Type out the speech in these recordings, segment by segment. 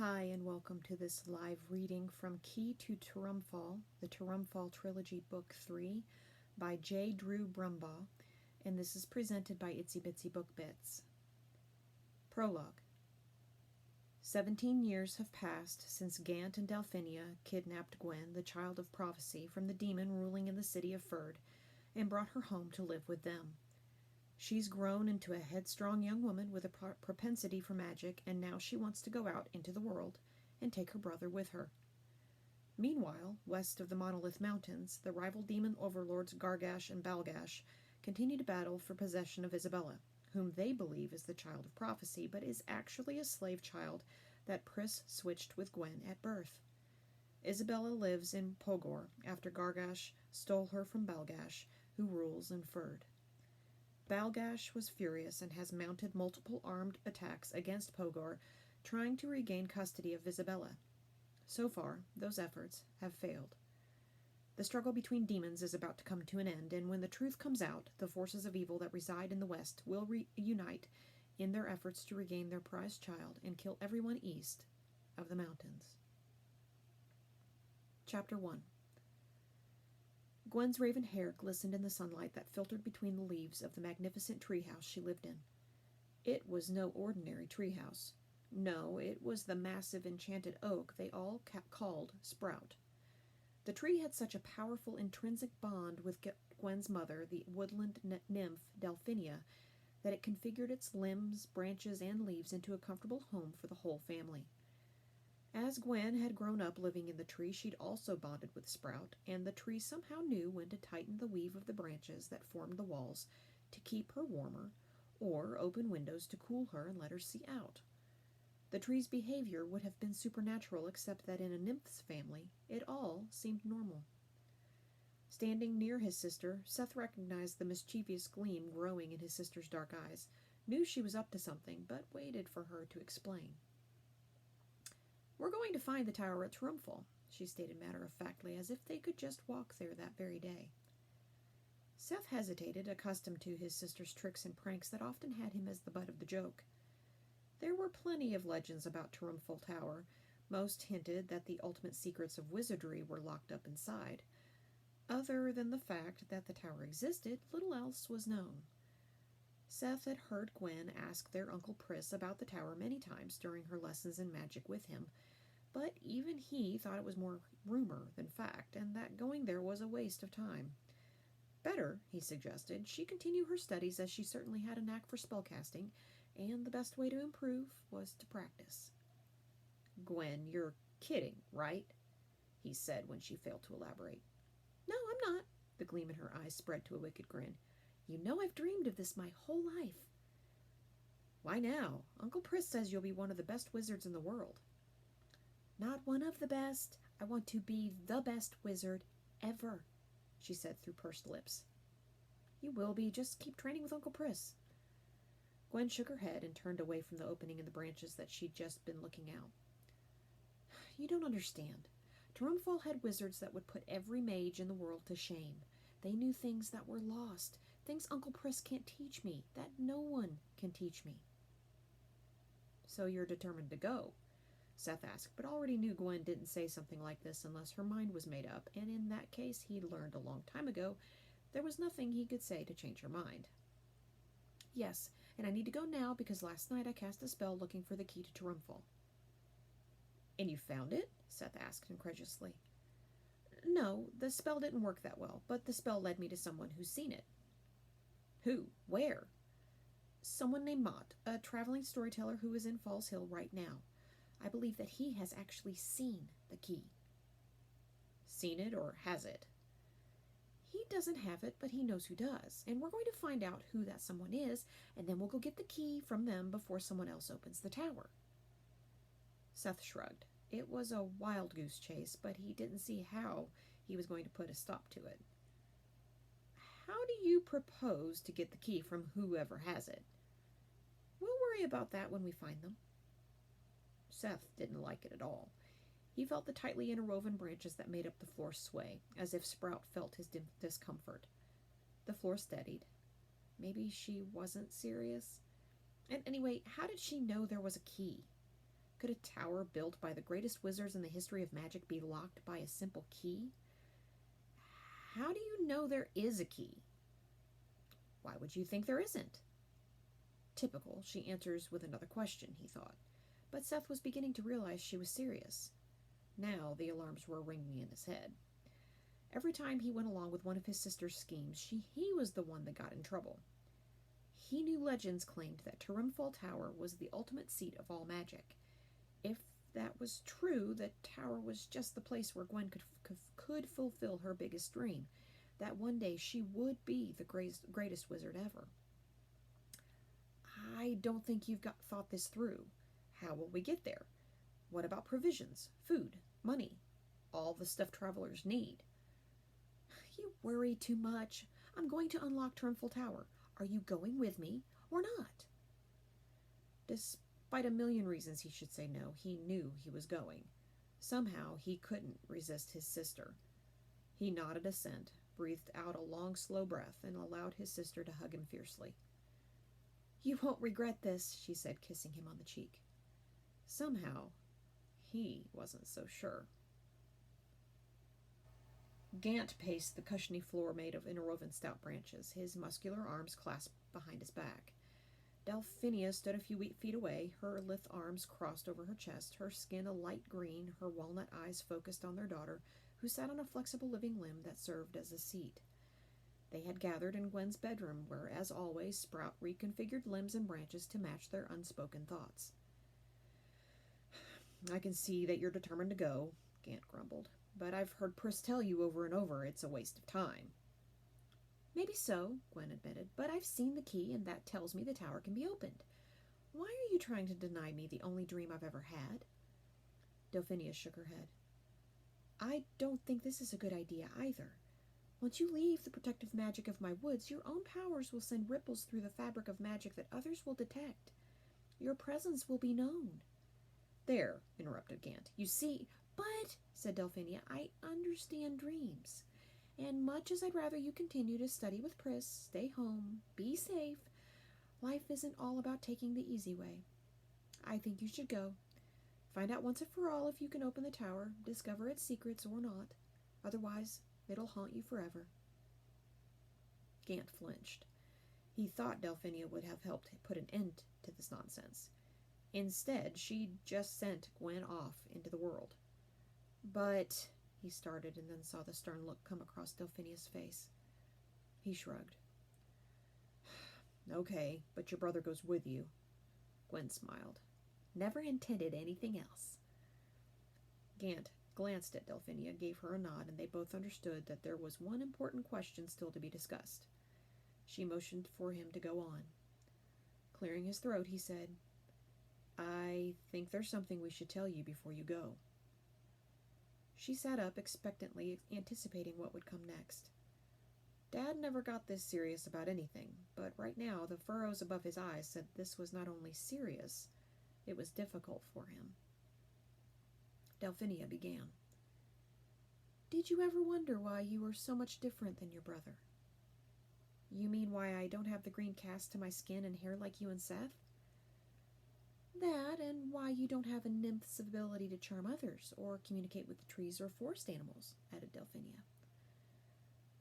Hi, and welcome to this live reading from Key to Tirumfall, the Tirumfall Trilogy, Book 3, by J. Drew Brumbaugh, and this is presented by Itsy Bitsy Book Bits. Prologue. 17 years have passed since Gant and Delphinia kidnapped Gwen, the child of prophecy, from the demon ruling in the city of Ferd, and brought her home to live with them. She's grown into a headstrong young woman with a propensity for magic, and now she wants to go out into the world and take her brother with her. Meanwhile, west of the Monolith Mountains, the rival demon overlords Gargash and Balgash continue to battle for possession of Isabella, whom they believe is the child of prophecy, but is actually a slave child that Pris switched with Gwen at birth. Isabella lives in Pogor after Gargash stole her from Balgash, who rules in Ferd. Balgash was furious and has mounted multiple armed attacks against Pogor, trying to regain custody of Isabella. So far, those efforts have failed. The struggle between demons is about to come to an end, and when the truth comes out, the forces of evil that reside in the west will reunite in their efforts to regain their prized child and kill everyone east of the mountains. Chapter 1. Gwen's raven hair glistened in the sunlight that filtered between the leaves of the magnificent treehouse she lived in. It was no ordinary treehouse. No, it was the massive enchanted oak they all called Sprout. The tree had such a powerful intrinsic bond with Gwen's mother, the woodland nymph Delphinia, that it configured its limbs, branches, and leaves into a comfortable home for the whole family. As Gwen had grown up living in the tree, she'd also bonded with Sprout, and the tree somehow knew when to tighten the weave of the branches that formed the walls to keep her warmer, or open windows to cool her and let her see out. The tree's behavior would have been supernatural, except that in a nymph's family, it all seemed normal. Standing near his sister, Seth recognized the mischievous gleam growing in his sister's dark eyes, knew she was up to something, but waited for her to explain. "We're going to find the tower at Tirumfall," she stated matter-of-factly, as if they could just walk there that very day. Seth hesitated, accustomed to his sister's tricks and pranks that often had him as the butt of the joke. There were plenty of legends about Tirumfall Tower. Most hinted that the ultimate secrets of wizardry were locked up inside. Other than the fact that the tower existed, little else was known. Seth had heard Gwen ask their Uncle Pris about the tower many times during her lessons in magic with him, but even he thought it was more rumor than fact, and that going there was a waste of time. Better, he suggested, she continue her studies, as she certainly had a knack for spellcasting, and the best way to improve was to practice. "Gwen, you're kidding, right?" he said when she failed to elaborate. "No, I'm not." The gleam in her eyes spread to a wicked grin. "You know I've dreamed of this my whole life." "Why now? Uncle Pris says you'll be one of the best wizards in the world." "Not one of the best. I want to be the best wizard ever," she said through pursed lips. "You will be. Just keep training with Uncle Pris." Gwen shook her head and turned away from the opening in the branches that she'd just been looking out. "You don't understand. Tirumfall had wizards that would put every mage in the world to shame. They knew things that were lost, things Uncle Pris can't teach me, that no one can teach me." "So you're determined to go?" Seth asked, but already knew Gwen didn't say something like this unless her mind was made up, and in that case he'd learned a long time ago there was nothing he could say to change her mind. "Yes, and I need to go now because last night I cast a spell looking for the key to Tirumfall." "And you found it?" Seth asked incredulously. "No, the spell didn't work that well, but the spell led me to someone who's seen it." "Who? Where?" "Someone named Mott, a traveling storyteller who is in Falls Hill right now. I believe that he has actually seen the key." "Seen it, or has it?" "He doesn't have it, but he knows who does, and we're going to find out who that someone is, and then we'll go get the key from them before someone else opens the tower." Seth shrugged. It was a wild goose chase, but he didn't see how he was going to put a stop to it. "How do you propose to get the key from whoever has it?" "We'll worry about that when we find them." Seth didn't like it at all. He felt the tightly interwoven branches that made up the floor sway, as if Sprout felt his discomfort. The floor steadied. Maybe she wasn't serious. And anyway, how did she know there was a key? Could a tower built by the greatest wizards in the history of magic be locked by a simple key? How do you know there is a key? Why would you think there isn't? Typical, she answers with another question, he thought. But Seth was beginning to realize she was serious. Now the alarms were ringing in his head. Every time he went along with one of his sister's schemes, he was the one that got in trouble. He knew legends claimed that Tirumfall Tower was the ultimate seat of all magic. If that was true, the tower was just the place where Gwen could fulfill her biggest dream, that one day she would be the greatest wizard ever. I don't think you've thought this through. How will we get there? What about provisions, food, money, all the stuff travelers need? You worry too much. I'm going to unlock Tirumfall Tower. Are you going with me or not? Despite a million reasons he should say no, he knew he was going. Somehow he couldn't resist his sister. He nodded assent, breathed out a long, slow breath, and allowed his sister to hug him fiercely. You won't regret this, she said, kissing him on the cheek. Somehow, he wasn't so sure. Gant paced the cushiony floor made of interwoven stout branches, his muscular arms clasped behind his back. Delphinia stood a few feet away, her lithe arms crossed over her chest, her skin a light green, her walnut eyes focused on their daughter, who sat on a flexible living limb that served as a seat. They had gathered in Gwen's bedroom, where, as always, Sprout reconfigured limbs and branches to match their unspoken thoughts. I can see that you're determined to go, Gant grumbled, but I've heard Pris tell you over and over it's a waste of time. Maybe so, Gwen admitted, but I've seen the key, and that tells me the tower can be opened. Why are you trying to deny me the only dream I've ever had? Delphinia shook her head. I don't think this is a good idea either. Once you leave the protective magic of my woods, your own powers will send ripples through the fabric of magic that others will detect. Your presence will be known. There, interrupted Gant. You see, but, said Delphinia, I understand dreams. And much as I'd rather you continue to study with Pris, stay home, be safe, life isn't all about taking the easy way. I think you should go. Find out once and for all if you can open the tower, discover its secrets or not. Otherwise, it'll haunt you forever. Gant flinched. He thought Delphinia would have helped put an end to this nonsense. Instead, she'd just sent Gwen off into the world. But, he started and then saw the stern look come across Delphinia's face. He shrugged. Okay, but your brother goes with you. Gwen smiled. Never intended anything else. Gant glanced at Delphinia, gave her a nod, and they both understood that there was one important question still to be discussed. She motioned for him to go on. Clearing his throat, he said, I think there's something we should tell you before you go. She sat up, expectantly anticipating what would come next. Dad never got this serious about anything, but right now the furrows above his eyes said this was not only serious, it was difficult for him. Delphinia began. Did you ever wonder why you were so much different than your brother? You mean why I don't have the green cast to my skin and hair like you and Seth? That, and why you don't have a nymph's ability to charm others, or communicate with the trees or forest animals, added Delphinia.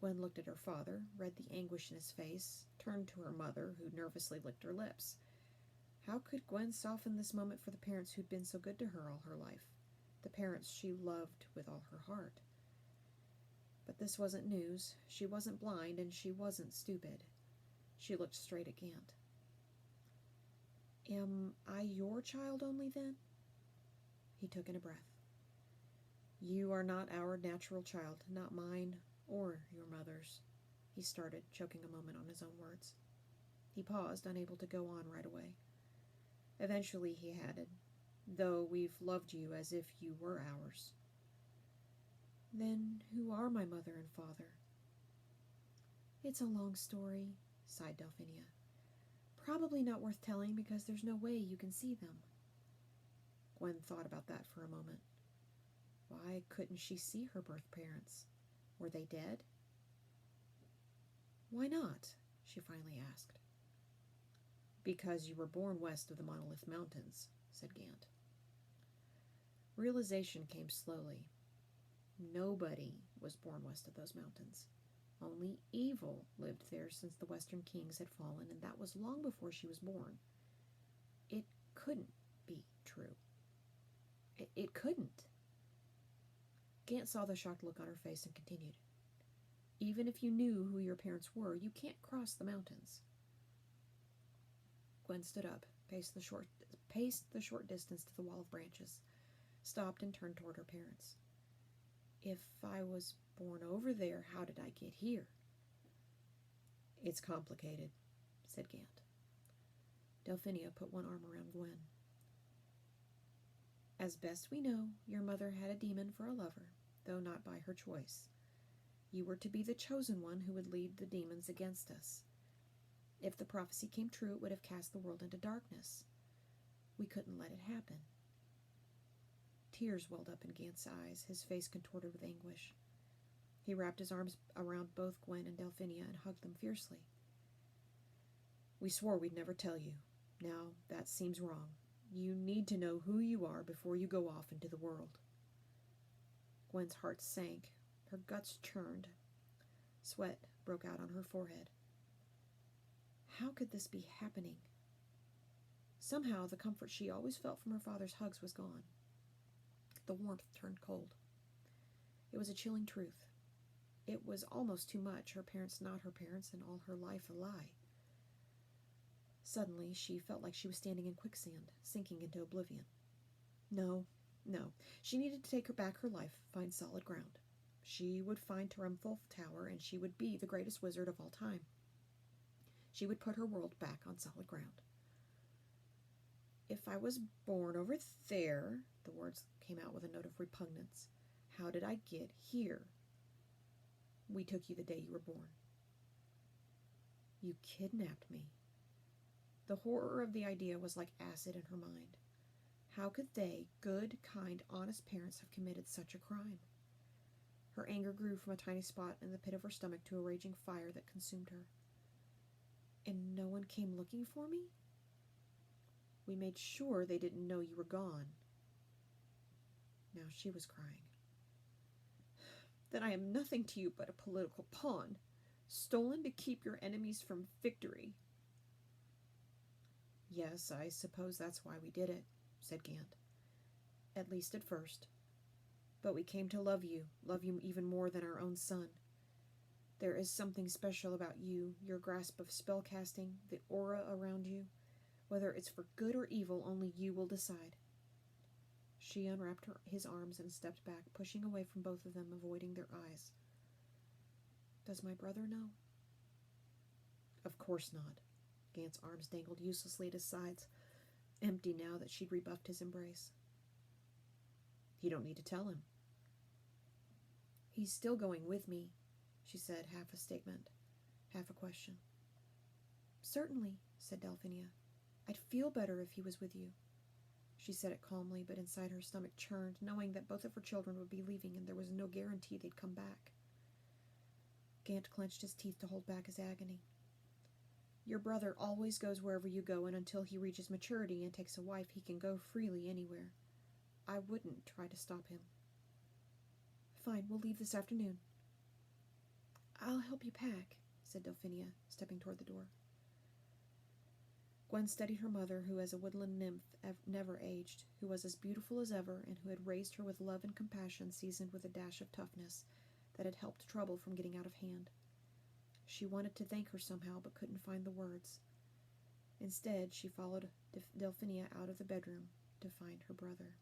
Gwen looked at her father, read the anguish in his face, turned to her mother, who nervously licked her lips. How could Gwen soften this moment for the parents who'd been so good to her all her life? The parents she loved with all her heart. But this wasn't news. She wasn't blind, and she wasn't stupid. She looked straight at Gant. Am I your child only, then? He took in a breath. You are not our natural child, not mine or your mother's, he started, choking a moment on his own words. He paused, unable to go on right away. Eventually he added, though we've loved you as if you were ours. Then who are my mother and father? It's a long story, sighed Delphinia. Probably not worth telling because there's no way you can see them. Gwen thought about that for a moment. Why couldn't she see her birth parents? Were they dead? Why not? She finally asked. Because you were born west of the Monolith Mountains, said Gant. Realization came slowly. Nobody was born west of those mountains. Only evil lived there since the Western Kings had fallen, and that was long before she was born. It couldn't be true. It couldn't. Gant saw the shocked look on her face and continued. Even if you knew who your parents were, you can't cross the mountains. Gwen stood up, paced the short distance to the wall of branches, stopped and turned toward her parents. If I was born over there, how did I get here? It's complicated, said Gant. Delphinia put one arm around Gwen. As best we know, your mother had a demon for a lover, though not by her choice. You were to be the chosen one who would lead the demons against us. If the prophecy came true, it would have cast the world into darkness. We couldn't let it happen. Tears welled up in Gant's eyes, his face contorted with anguish. He wrapped his arms around both Gwen and Delphinia and hugged them fiercely. We swore we'd never tell you. Now that seems wrong. You need to know who you are before you go off into the world. Gwen's heart sank. Her guts churned. Sweat broke out on her forehead. How could this be happening? Somehow the comfort she always felt from her father's hugs was gone. The warmth turned cold. It was a chilling truth. It was almost too much, her parents not her parents, and all her life a lie. Suddenly she felt like she was standing in quicksand, sinking into oblivion. No. She needed to take her back her life, find solid ground. She would find Tirumfall Tower, and she would be the greatest wizard of all time. She would put her world back on solid ground. If I was born over there, the words came out with a note of repugnance. How did I get here? We took you the day you were born. You kidnapped me. The horror of the idea was like acid in her mind. How could they, good, kind, honest parents, have committed such a crime? Her anger grew from a tiny spot in the pit of her stomach to a raging fire that consumed her. And no one came looking for me? We made sure they didn't know you were gone. Now she was crying. Then I am nothing to you but a political pawn, stolen to keep your enemies from victory. Yes, I suppose that's why we did it, said Gant. At least at first. But we came to love you even more than our own son. There is something special about you, your grasp of spellcasting, the aura around you. Whether it's for good or evil, only you will decide. She unwrapped his arms and stepped back, pushing away from both of them, avoiding their eyes. Does my brother know? Of course not. Gant's arms dangled uselessly at his sides, empty now that she'd rebuffed his embrace. You don't need to tell him. He's still going with me, she said, half a statement, half a question. Certainly, said Delphinia. I'd feel better if he was with you. She said it calmly, but inside her stomach churned, knowing that both of her children would be leaving and there was no guarantee they'd come back. Gant clenched his teeth to hold back his agony. Your brother always goes wherever you go, and until he reaches maturity and takes a wife, he can go freely anywhere. I wouldn't try to stop him. Fine, we'll leave this afternoon. I'll help you pack, said Delphinia, stepping toward the door. Gwen studied her mother, who as a woodland nymph never aged, who was as beautiful as ever, and who had raised her with love and compassion seasoned with a dash of toughness that had helped trouble from getting out of hand. She wanted to thank her somehow, but couldn't find the words. Instead, she followed Delphinia out of the bedroom to find her brother.